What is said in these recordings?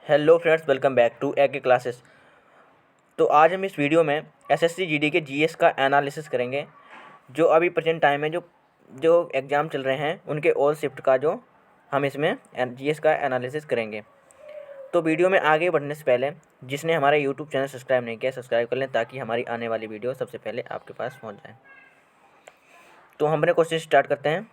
Hello friends, welcome back to AK classes. तो आज हम इस वीडियो में एसएससी जीडी के जीएस का एनालिसिस करेंगे। जो अभी प्रेजेंट टाइम में जो एग्ज़ाम चल रहे हैं उनके ऑल शिफ्ट का जो हम इसमें जीएस का एनालिसिस करेंगे। तो वीडियो में आगे बढ़ने से पहले जिसने हमारा यूट्यूब चैनल सब्सक्राइब नहीं किया, सब्सक्राइब कर लें ताकि हमारी आने वाली वीडियो सबसे पहले आपके पास पहुँच जाए। तो हम अपने क्वेश्चन स्टार्ट करते हैं।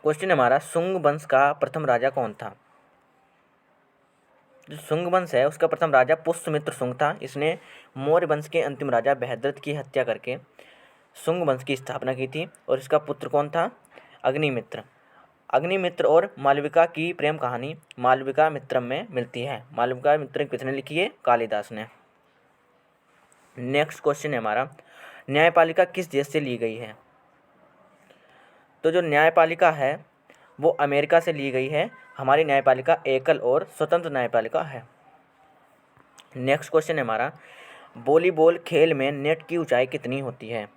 क्वेश्चन हमारा, शुंग वंश का प्रथम राजा कौन था? जो शुंग वंश है उसका प्रथम राजा पुष्यमित्र शुंग था। इसने मौर्य वंश के अंतिम राजा बृहद्रथ की हत्या करके शुंग वंश की स्थापना की थी। और इसका पुत्र कौन था? अग्निमित्र। अग्निमित्र और मालविका की प्रेम कहानी मालविका मित्रम में मिलती है। मालविका मित्रम किसने लिखी है? कालिदास ने। नेक्स्ट क्वेश्चन है हमारा, न्यायपालिका किस देश से ली गई है? तो जो न्यायपालिका है वो अमेरिका से ली गई है। हमारी न्यायपालिका एकल और स्वतंत्र न्यायपालिका है। नेक्स्ट क्वेश्चन है हमारा, वॉलीबॉल खेल में नेट की ऊंचाई कितनी होती है?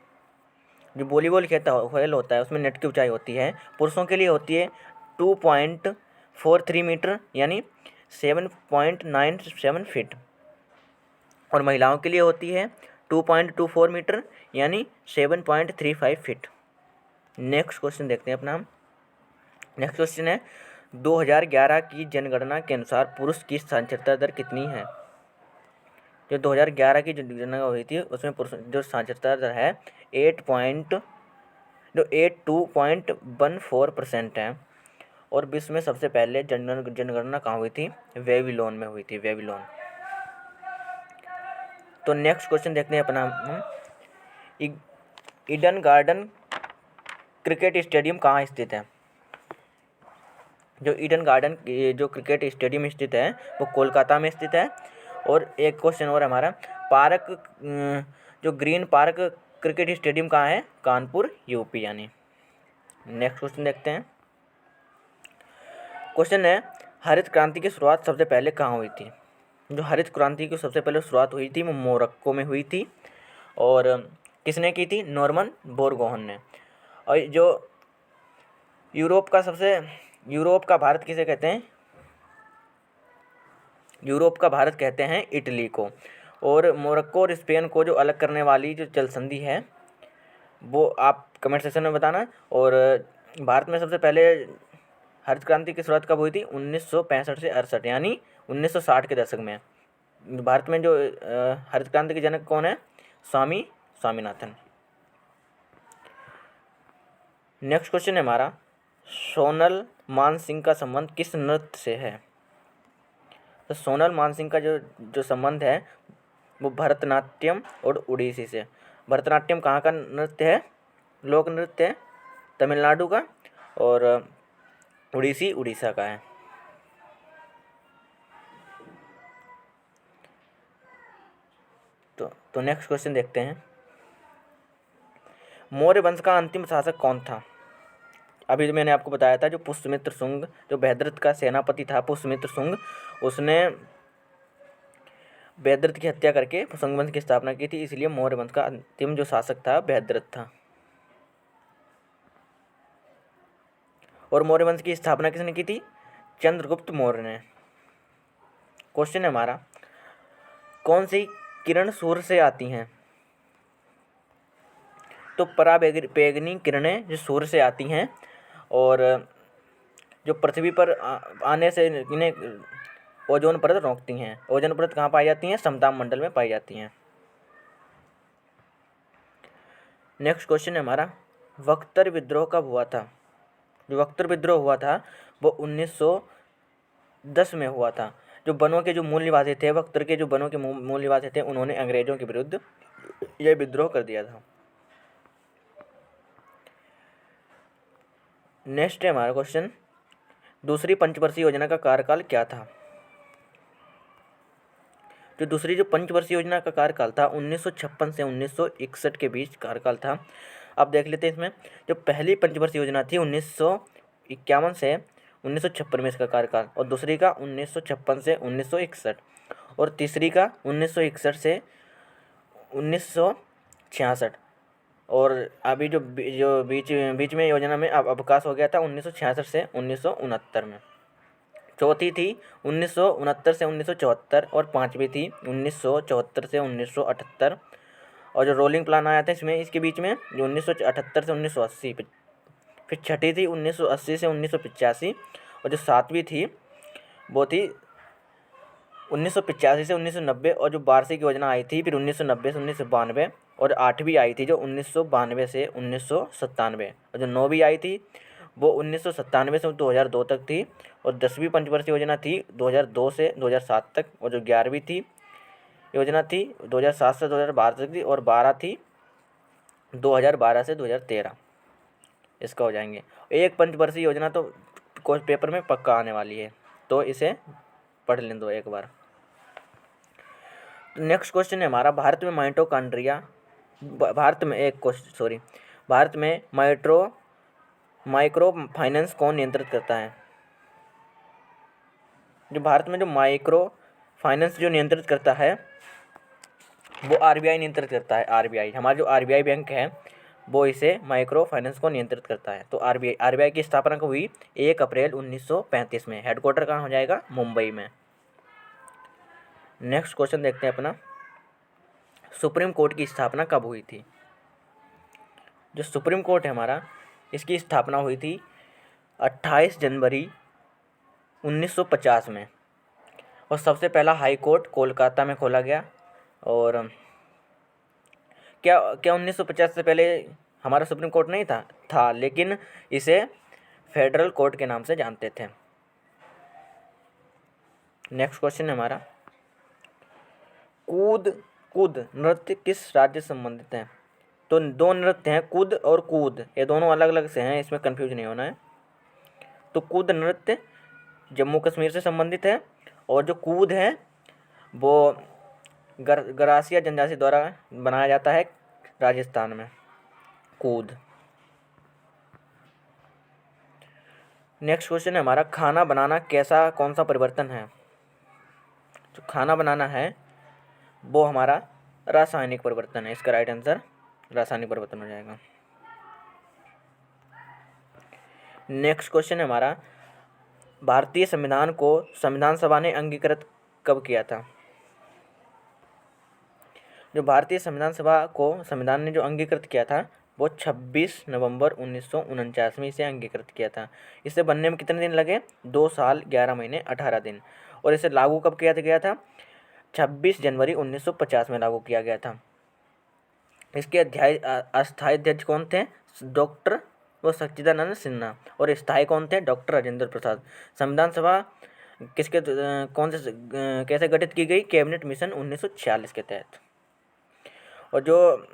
जो वॉलीबॉल खेल होता है उसमें नेट की ऊंचाई होती है, पुरुषों के लिए होती है 2.43 मीटर यानी 7.97 फीट, और महिलाओं के लिए होती है 2.24 मीटर यानी 7.35 फीट। नेक्स्ट क्वेश्चन देखते हैं अपना। नेक्स्ट क्वेश्चन है, 2011 की जनगणना के अनुसार पुरुष की साक्षरता दर कितनी है? जो 2011 की जनगणना हुई थी उसमें पुरुष जो साक्षरता दर है 82.14% है। और विश्व में सबसे पहले जनगणना कहाँ हुई थी? बेबीलोन में हुई थी, बेबीलोन। तो नेक्स्ट क्वेश्चन देखते हैं अपना, ईडन गार्डन क्रिकेट स्टेडियम कहाँ स्थित है? जो ईडन गार्डन जो क्रिकेट स्टेडियम स्थित है वो कोलकाता में स्थित है। और एक क्वेश्चन और हमारा, पार्क जो ग्रीन पार्क क्रिकेट स्टेडियम कहाँ है? कानपुर यूपी यानी। नेक्स्ट क्वेश्चन देखते हैं। क्वेश्चन है, हरित क्रांति की शुरुआत सबसे पहले कहाँ हुई थी? जो हरित क्रांति की सबसे पहले शुरुआत हुई थी वो मोरक्को में हुई थी। और किसने की थी? नॉर्मन बोरगोहन ने। और जो यूरोप का भारत किसे कहते हैं? यूरोप का भारत कहते हैं इटली को। और मोरक्को और स्पेन को जो अलग करने वाली जो जल संधि है वो आप कमेंट सेक्शन में बताना। और भारत में सबसे पहले हरित क्रांति की शुरुआत कब हुई थी? 1965 से 68 यानी 1960 के दशक में। भारत में जो हरित क्रांति के जनक कौन है? स्वामीनाथन। नेक्स्ट क्वेश्चन है हमारा, सोनल मानसिंह का संबंध किस नृत्य से है? तो सोनल मानसिंह का जो संबंध है वो भरतनाट्यम और उड़ीसी से। भरतनाट्यम कहाँ का नृत्य है? लोक नृत्य है तमिलनाडु का। और उड़ीसी उड़ीसा का है। तो नेक्स्ट क्वेश्चन देखते हैं। मौर्य वंश का अंतिम शासक कौन था? अभी जो मैंने आपको बताया था, जो पुष्यमित्र शुंग, जो बृहद्रथ का सेनापति था पुष्यमित्र शुंग, उसने बृहद्रथ की हत्या करके शुंग वंश की स्थापना की थी। इसलिए मौर्य वंश का अंतिम जो शासक था बृहद्रथ था। और मौर्य वंश की स्थापना किसने की थी? चंद्रगुप्त मौर्य ने। क्वेश्चन है हमारा, कौन सी किरण सूर्य से आती हैं? तो पराबैंगनी किरणें जो सूर्य से आती हैं और जो पृथ्वी पर आने से इन्हें ओजोन परत रोकती हैं। ओजोन परत कहाँ पाई जाती हैं? समताप मंडल में पाई जाती हैं। नेक्स्ट क्वेश्चन है हमारा, बख्तर विद्रोह कब हुआ था? जो बख्तर विद्रोह हुआ था वो 1910 में हुआ था। जो बनों के जो मूल निवासी थे, बख्तर के जो बनों के मूल निवासी थे, उन्होंने अंग्रेजों के विरुद्ध यह विद्रोह कर दिया था। नेक्स्ट है हमारा क्वेश्चन, दूसरी पंचवर्षीय योजना का कार्यकाल क्या था? जो दूसरी जो पंचवर्षीय योजना का कार्यकाल था 1956 से 1961 के बीच कार्यकाल था। अब देख लेते हैं इसमें। जो पहली पंचवर्षीय योजना थी 1951 से 1956 में इसका कार्यकाल, और दूसरी का 1956 से 1961, और तीसरी का 1961 से 1966। और अभी जो बीच में योजना में अब अवकाश हो गया था 1966 से 1969 में। चौथी थी 1969 से 1974 और पाँचवीं थी 1974 से 1978। और जो रोलिंग प्लान आया था इसमें इसके बीच में जो 1978 से 1980, फिर छठी थी 1980 से 1985 और जो सातवीं थी वो थी 1985 से 1990। और जो वार्षिक योजना आई थी फिर 1990 से 1992 और आठवीं आई थी जो 1992 से 1997। और जो नौवीं आई थी वो 1997 से 2002 तक थी। और 10वीं पंचवर्षीय योजना थी 2002 से 2007 तक। और जो 11वीं थी योजना थी 2007 से 2012 तक थी। और 12 थी 2012 से 2013। इसका हो जाएंगे। एक पंचवर्षीय योजना तो कोई पेपर में पक्का आने वाली है, तो इसे पढ़ लें दो एक बार। नेक्स्ट क्वेश्चन है हमारा, भारत में माइटोकॉन्ड्रिया भारत में माइक्रो फाइनेंस कौन नियंत्रित करता है? जो भारत में जो माइक्रो फाइनेंस जो नियंत्रित करता है वो आरबीआई नियंत्रित करता है। आरबीआई, हमारा जो आरबीआई बैंक है वो इसे माइक्रो फाइनेंस को नियंत्रित करता है। तो आरबीआई की स्थापना कब हुई? 1 अप्रैल 1935 में। हेडक्वार्टर कहाँ हो जाएगा? मुंबई में। नेक्स्ट क्वेश्चन देखते हैं अपना, सुप्रीम कोर्ट की स्थापना कब हुई थी? जो सुप्रीम कोर्ट है हमारा, इसकी स्थापना हुई थी 28 जनवरी 1950 में। और सबसे पहला हाई कोर्ट कोलकाता में खोला गया। और क्या 1950 से पहले हमारा सुप्रीम कोर्ट नहीं था, लेकिन इसे फेडरल कोर्ट के नाम से जानते थे। नेक्स्ट क्वेश्चन है हमारा, कूद नृत्य किस राज्य से संबंधित है? तो दो नृत्य हैं, कूद और कूद, ये दोनों अलग अलग से हैं, इसमें कंफ्यूज नहीं होना है। तो कूद नृत्य जम्मू कश्मीर से संबंधित है। और जो कूद है वो गरासिया जनजाति द्वारा बनाया जाता है राजस्थान में, कूद। नेक्स्ट क्वेश्चन है हमारा, खाना बनाना कौन सा परिवर्तन है? जो खाना बनाना है वो हमारा रासायनिक परिवर्तन है। इसका राइट आंसर रासायनिक परिवर्तन हो जाएगा। नेक्स्ट क्वेश्चन है हमारा, भारतीय संविधान को संविधान सभा ने अंगीकृत कब किया था? जो भारतीय संविधान सभा को संविधान ने जो अंगीकृत किया था वो 26 नवंबर 1949 में इसे अंगीकृत किया था। इसे बनने में कितने दिन लगे? 2 साल 11 महीने 18 दिन। और इसे लागू कब किया गया था? 26 जनवरी 1950 में लागू किया गया था। इसके अस्थायी अध्यक्ष कौन थे? डॉक्टर सच्चिदानंद सिन्हा। और स्थायी कौन थे? डॉक्टर राजेंद्र प्रसाद। संविधान सभा कैसे गठित की गई? कैबिनेट मिशन 1946 के तहत। और जो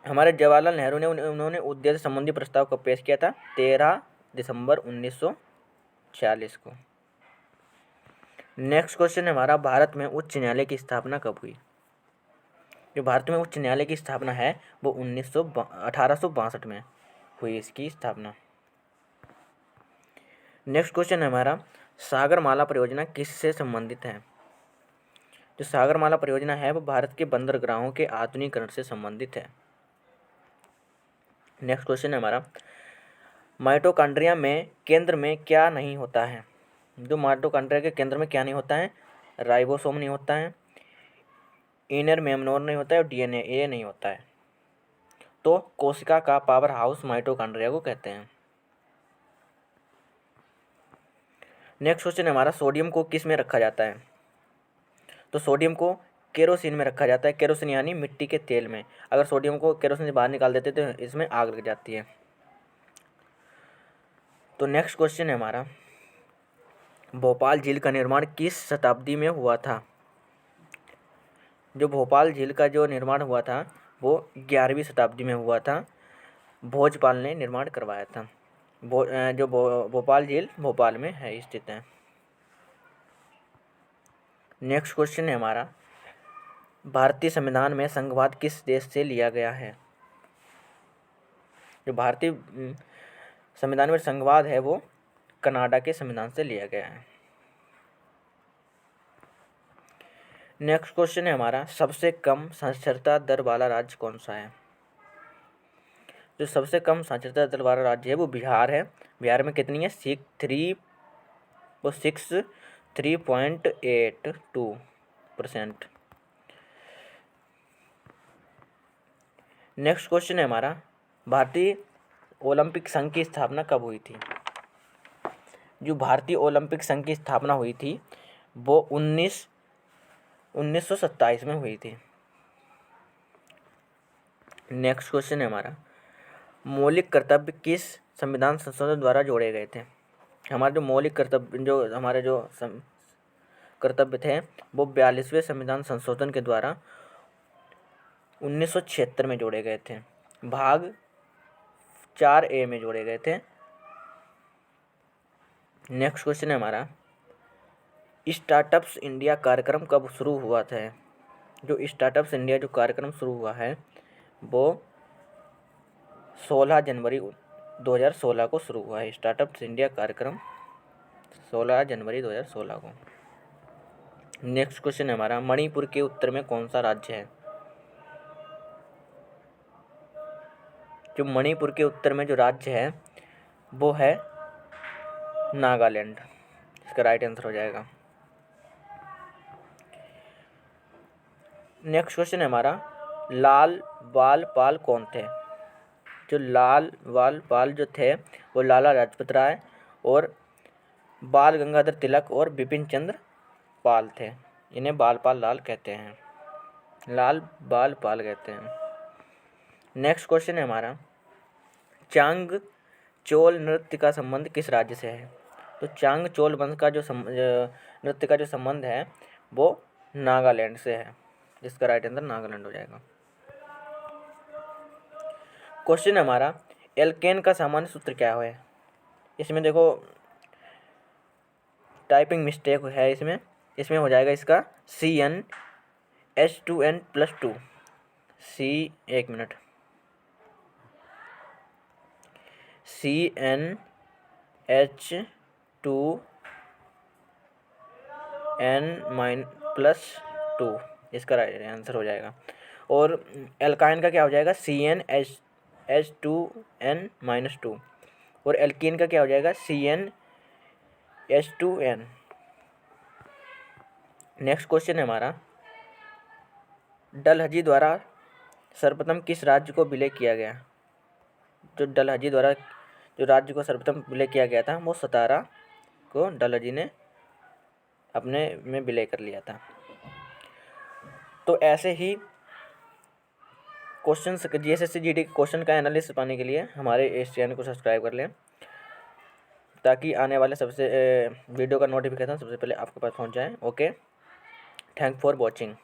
हमारे जवाहरलाल नेहरू ने उन्होंने उद्देश्य संबंधी प्रस्ताव को पेश किया था 13 दिसंबर 1946 को। नेक्स्ट क्वेश्चन है हमारा, भारत में उच्च न्यायालय की स्थापना कब हुई? जो भारत में उच्च न्यायालय की स्थापना है वो 1862 में हुई इसकी स्थापना। नेक्स्ट क्वेश्चन है हमारा, सागरमाला परियोजना किससे संबंधित है? जो सागरमाला परियोजना है वो भारत के बंदरगाहों के आधुनिकीकरण से संबंधित है। नेक्स्ट क्वेश्चन है हमारा, माइटोकॉन्ड्रिया में केंद्र में क्या नहीं होता है? जो माइटोकॉन्ड्रिया के केंद्र में क्या नहीं होता है? राइबोसोम नहीं होता है, इनर मेम्ब्रेन नहीं होता है और डीएनए ये नहीं होता है। तो कोशिका का पावर हाउस माइटोकॉन्ड्रिया को कहते हैं। नेक्स्ट क्वेश्चन है हमारा, सोडियम को किस में रखा जाता है? तो सोडियम को केरोसिन में रखा जाता है। केरोसिन यानी मिट्टी के तेल में। अगर सोडियम को केरोसिन से बाहर निकाल देते तो इसमें आग लग जाती है। तो नेक्स्ट क्वेश्चन है हमारा, भोपाल झील का निर्माण किस शताब्दी में हुआ था? जो भोपाल झील का जो निर्माण हुआ था वो 11वीं शताब्दी में हुआ था। भोजपाल ने निर्माण करवाया था। भोपाल झील भोपाल में है, स्थित है। नेक्स्ट क्वेश्चन है हमारा, भारतीय संविधान में संघवाद किस देश से लिया गया है? जो भारतीय संविधान में संघवाद है वो कनाडा के संविधान से लिया गया है। नेक्स्ट क्वेश्चन है हमारा, सबसे कम साक्षरता दर वाला राज्य कौन सा है? जो सबसे कम साक्षरता दर वाला राज्य है वो बिहार है। बिहार में कितनी है? वो 63.82%। नेक्स्ट क्वेश्चन है हमारा, भारतीय ओलंपिक संघ की स्थापना कब हुई थी? जो भारतीय ओलंपिक संघ की स्थापना हुई थी वो 1927 में हुई थी। नेक्स्ट क्वेश्चन है हमारा, मौलिक कर्तव्य किस संविधान संशोधन द्वारा जोड़े गए थे? हमारे जो मौलिक कर्तव्य जो हमारे जो कर्तव्य थे वो 42वें संविधान संशोधन के द्वारा 1976 में जोड़े गए थे। भाग 4A में जोड़े गए थे। नेक्स्ट क्वेश्चन है हमारा, स्टार्टअप्स इंडिया कार्यक्रम कब शुरू हुआ था? जो स्टार्टअप्स इंडिया जो कार्यक्रम शुरू हुआ है वो 16 जनवरी 2016 को शुरू हुआ है। स्टार्टअप्स इंडिया कार्यक्रम 16 जनवरी 2016 को। नेक्स्ट क्वेश्चन है हमारा, मणिपुर के उत्तर में कौन सा राज्य है? जो मणिपुर के उत्तर में जो राज्य है वो है नागालैंड। इसका राइट आंसर हो जाएगा। नेक्स्ट क्वेश्चन है हमारा, लाल बाल पाल कौन थे? जो लाल बाल पाल जो थे वो लाला लाजपत राय और बाल गंगाधर तिलक और बिपिन चंद्र पाल थे। इन्हें बाल पाल लाल कहते हैं, लाल बाल पाल कहते हैं। नेक्स्ट क्वेश्चन है हमारा, चांग चोल नृत्य का संबंध किस राज्य से है? तो चांग चोल वंश का जो नृत्य का जो संबंध है वो नागालैंड से है, जिसका राइट आंसर नागालैंड हो जाएगा। क्वेश्चन है हमारा, एल्केन का सामान्य सूत्र क्या है? इसमें देखो टाइपिंग मिस्टेक है, इसमें हो जाएगा इसका CnH2n+2। एक मिनट, CnH2n-2 इसका राइट आंसर हो जाएगा। और एल्काइन का क्या हो जाएगा? CnH2n-2 और एल्कीन का क्या हो जाएगा? CnH2n। नेक्स्ट क्वेश्चन है हमारा, डलहौजी द्वारा सर्वप्रथम किस राज्य को विलय किया गया? जो डलहौजी द्वारा जो राज्य को सर्वप्रथम विलय किया गया था वो सतारा को डलहौजी ने अपने में विलय कर लिया था। तो ऐसे ही क्वेश्चन GSSC GD के क्वेश्चन का एनालिसिस पाने के लिए हमारे इस चैनल को सब्सक्राइब कर लें, ताकि आने वाले सबसे वीडियो का नोटिफिकेशन सबसे पहले आपके पास पहुंच जाए। Okay, thank for watching.